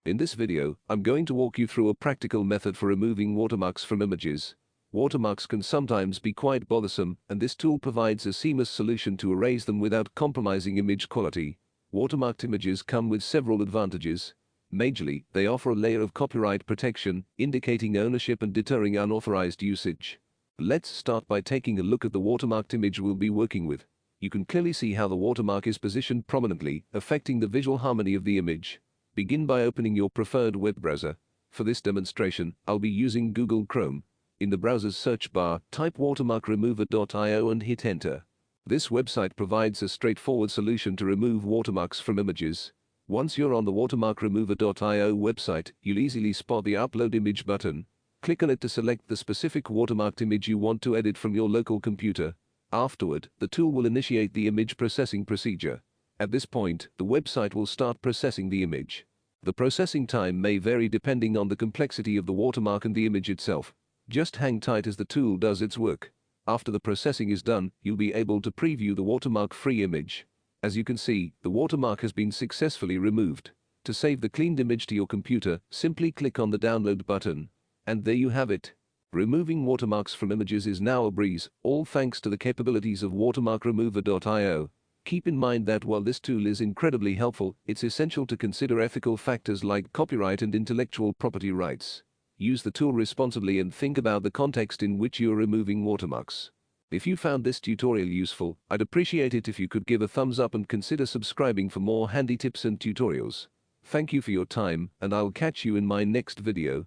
In this video, I'm going to walk you through a practical method for removing watermarks from images. Watermarks can sometimes be quite bothersome, and this tool provides a seamless solution to erase them without compromising image quality. Watermarked images come with several advantages. Majorly, they offer a layer of copyright protection, indicating ownership and deterring unauthorized usage. Let's start by taking a look at the watermarked image we'll be working with. You can clearly see how the watermark is positioned prominently, affecting the visual harmony of the image. Begin by opening your preferred web browser. For this demonstration, I'll be using Google Chrome. In the browser's search bar, type watermarkremover.io and hit enter. This website provides a straightforward solution to remove watermarks from images. Once you're on the watermarkremover.io website, you'll easily spot the Upload Image button. Click on it to select the specific watermarked image you want to edit from your local computer. Afterward, the tool will initiate the image processing procedure. At this point, the website will start processing the image. The processing time may vary depending on the complexity of the watermark and the image itself. Just hang tight as the tool does its work. After the processing is done, you'll be able to preview the watermark-free image. As you can see, the watermark has been successfully removed. To save the cleaned image to your computer, simply click on the download button. And there you have it. Removing watermarks from images is now a breeze, all thanks to the capabilities of watermarkremover.io. Keep in mind that while this tool is incredibly helpful, it's essential to consider ethical factors like copyright and intellectual property rights. Use the tool responsibly and think about the context in which you are removing watermarks. If you found this tutorial useful, I'd appreciate it if you could give a thumbs up and consider subscribing for more handy tips and tutorials. Thank you for your time, and I'll catch you in my next video.